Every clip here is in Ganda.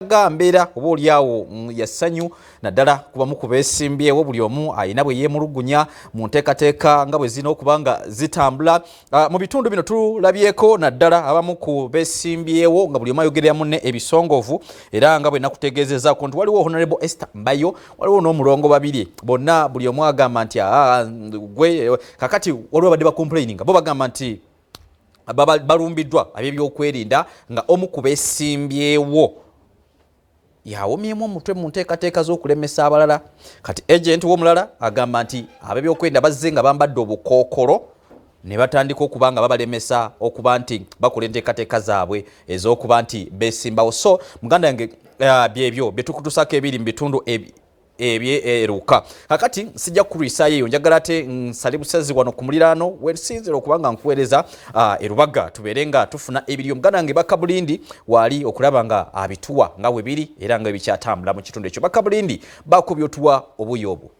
Gambera oba oliawo yasanyu naddala kuba mukubeesimbyewo buli omu ayina bwe yeemulugunya mu nteekateeka nga bwe zirina okuba nga zitambula. Mu bitundu bino tulabyeko naddala abamu ku beesimbyewo nga buli omu ayogerera munne ebisongovu era nga bwe nakutegeezezaako nti waliwo Honorable Esther Mbayo, waliwo n'omulongo babiri bonna buli omu agamba nti gwe kakati waliwo badde bakomplaininga bo bagamba nti balumbiddwa ab'ebyokwerinda nga omu ku beesimbyewo yawomyemu omutwe mu nteekateeka z'okulemesa abalala. Kati agent w'omulala agamba nti ab'ebyokwerinda bazze nga bambadde obukookolo ne batandika okuba nga babalemesa okuba nti bakola enteekateeka zaabwe ez'okuba nti beesimbawo. So muganda yange byebyo bye tukutusako ebiri mu bitundu ebyeruka. Kakati sijja kukulwisaayo eyo, njagala ate nsale busazi wano ku muliraano wensinzira okuba nga nkuweereza erubaga tubeere nga tufuna ebiri. Omuganda wange Bakabulindi waali okulaba nga abituwa nga bwe biri era nga bikyatambula mu kitundu ekyo. Bakabulindi bakubye otuwa obuyi obwo.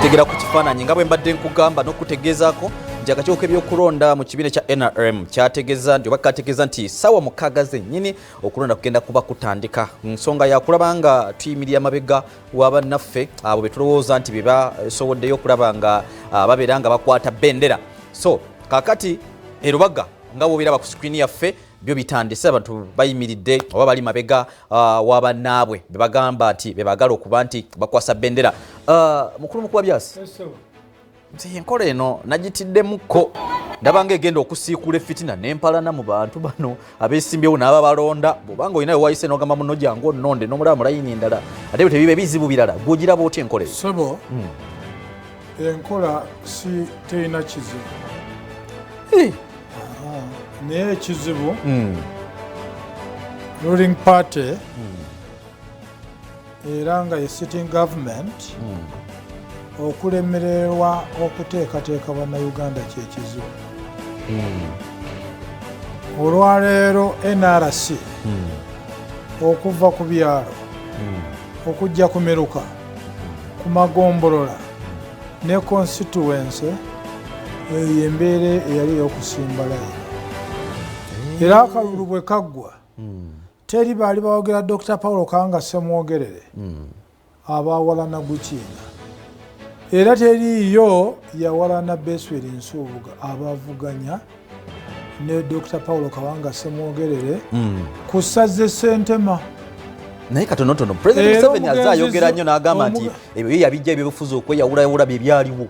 Tegera ku kifaananyi nga bwe mbadde nkugamba n'okutegeezaako nti akakiiko k'ebyokulonda mu kibiina kya NRM kyategeeza nti oba kategeeza nti ssaawa 6 zennyini okulonda kugenda kuba kutandika. Nsonga yakulaba nga tuyimirira amabega wa bannaffe abo be tulowooza nti be basoboddeyo okulaba nga babeera nga bakwata bendera. So kaakati erubaga nga bw'obiraba ku sikrini yaffe byo bitandise, abantu bayimiridde oba bali mabega w'abannaabwe be bagamba nti be bagala okuba nti bakwasa bendera. Mukulu Mukubabyasi, nze enkola eno nagitiddemukko, ndabanga egenda okusiikula effitina n'empalana mu bantu bano abeesimbyewo n'ababalonda. Bw'obanga olina we wayise n'ogamba muno jangu onnonde n'omulaba mu layini endala ate bwe tebiba ebizibu birala gw'ogiraba otya enkola eyo? Sebo, enkola si terina kizibu. Naye ekizibu ruling party era nga ye sitting government okulemererwa okuteekateeka bannayuganda kyekizibu. Olwaleero NRC okuva ku byalo okujja ku miruka ku magombolola ne constituency eyo embeera eyali ey'okusimba layini. Era akalulu bwe kaggwa teri baali bawogera Dr. Paulo Kanga Ssemwogerere abawalana Gukiina, era teriiyo yawalana Besweri Nsubuga abavuganya ne Dr. Paulo Kawanga Ssemwogerere ku ssaza Ssentema. Naye katonotono President Museveni azze ayogera nnyo n'agamba nti ebyo yabijja ebyobufuzi okweyawulayawula bye byaliwo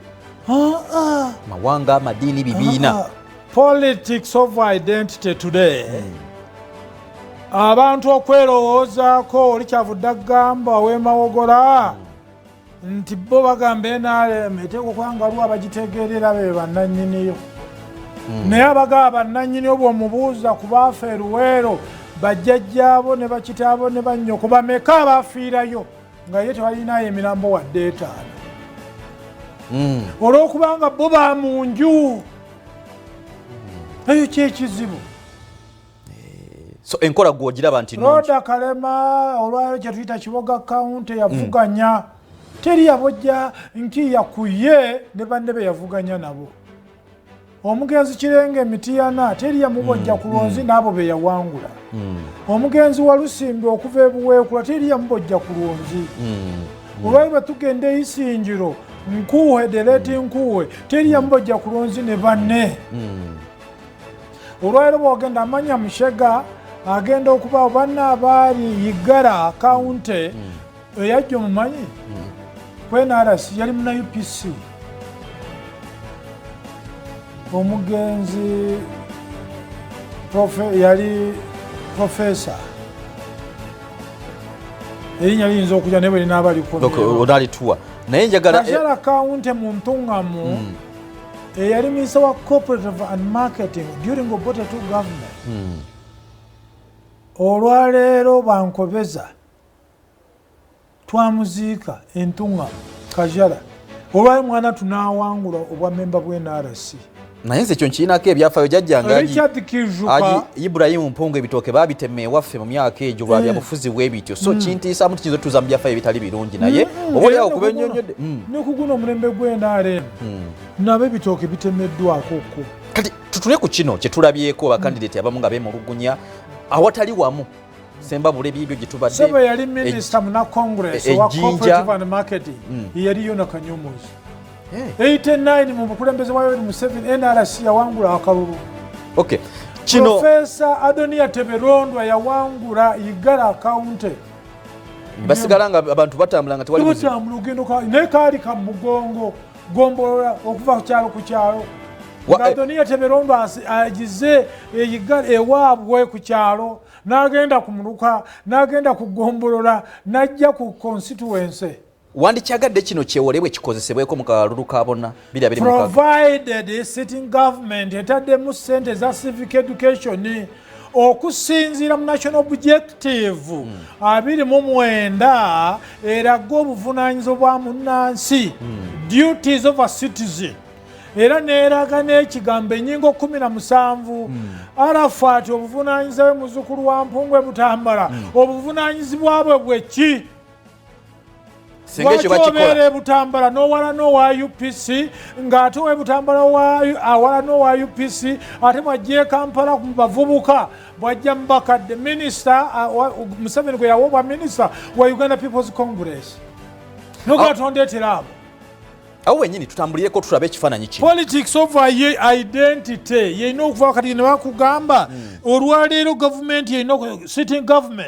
mawanga amadiini bibiina. Politics of identity today. Abantu okwerowoozaako oli kyavudde agamba ow'emawogola nti bo bagamba NRM eteekwa okuba nga waliwo abagitegeerera be bannannyiniyo. Naye abagaba bannannyiniyo bw'omubuuza ku baafa e Luweero bajjajjaabo ne bakitaabo ne bannyoko bameka abaafiirayo nga ye tewalinayo emirambo wadde 5. Olw'okubanga bo ba mu nju. Eyo kyekizibu. So enkola gw'ogiraba nti Roda Kalema olwaleero kye tuyita Kiboga County yavuganya. Teri yabojja nkiya ku ye ne banne be yavuganya nabo. Omugenzi Kirenge Mitiyana teri yamubojja ku Lwonzi n'abo be yawangula. Omugenzi wa Lusimbi okuva ebuweekula teri yamubojja ku Lwonzi. Olwaleero tugenda Isinjiro Nkuwe Deleti Nkuwe teri yamubojja ku Lwonzi ne banne. Olwaleero bw'ogenda Amanya Mushega agenda okuba banna abaali Igara County eyajja omumanyi NRC yali muna UPC. Omugenzi yali professor erinnya liyinza okujja naye bwe lina abalikuwa naye njagala Kajala County mu Ntungamu eyali Minister wa Cooperative and Marketing during Obote II government. Olwaleero bankobeza twamuziika Entungamu Kajala olwaleero mwana tunaawangula obwa memba bw'NRC naye nze ekyo nkirinako ebyafaayo jjajjanga Richard Kijuka Ibrahim Mpungu ebitooke baabitemme ewaffe mu myaka egyo lwa byabufuzi bw'ebityo so kintiisaamu tukiyinza otutuuza mu byafaayo ebitali birungi naye oba oli awo kuba ennyonnyodde ne ku guno omulembe gw'e NRM nabo ebitooke bitemeddwako ko kati tutule ku kino kye tulabyeko bakandidate abamu nga beemulugunya awatali wamu Ssembabule biibyo gye tubadde Sebe yali minisita muna Congress wa Cooperative and Marketing yaliyo na Kanyomozi 89 mu bukulembeze bwa Yoweri Museveni NRC yawangula akalulu. Okay. Kino Professor Adonia Teberondwa yawangula Igala County. Basigala nga abantu batambula nga tewali buzibu. Lugendo ka ne kali ka mugongo gombolola okuva ku kyalo ku kyalo. Adonia Teberondwa agize Igala ewaabwe ku kyalo n'agenda ku muluka n'agenda ku gombolola n'ajja ku constituency. Wandikyagadde kino kyewolebwe kikozesebweko mu kalulu ka bonna provided the sitting government etaddemu ssente za civic education okusinziira mu national objective 29 eraga obuvunaanyizo bwa munnansi duties of a citizen era neeraga n'ekigambo ennyingo 17 Arafat obuvunaanyizibwa muzzukulu wa Mpungu e Butambala obuvunaanyizibwa bwe bweki Wachobere Butambala n'owala n'owa UPC ng'ate we Butambala awala n'owa UPC ate bw'ajja Kampala ku bavubuka bw'ajja Mbakadde minisita Museveni gwe yawoobwa minisita wa Uganda People's Congress nogatondeetera abo awo wennyini tutambulireko tulabe ekifaananyi kino politics of identity yeyina okuva wakati ne bakugamba olwaleero gavumenti yeyina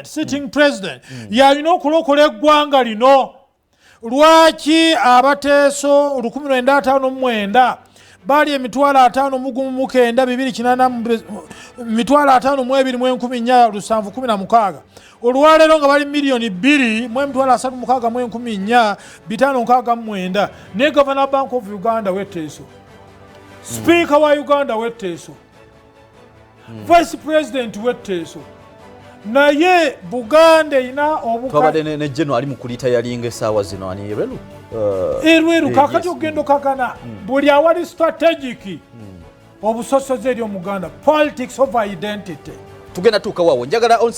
sitting president yalina okulokola eggwanga lino. Lwaki abateeso 1959 bali emitwalo 5,59 mitwalo 5,214 olwaleero nga bali milioni 2,364,569 ne Governor Bank of Uganda wetteeso Speaker wa Uganda wetteeso Vice President wetteeso naye Buganda ina twabadde ne General ali mu kulita yalinga essaawa zino ani Erweru Erweru kakati ogendo kakana buli awali strategic obusosoze eri omuganda politics of identity tugenda tuuka waawo njagala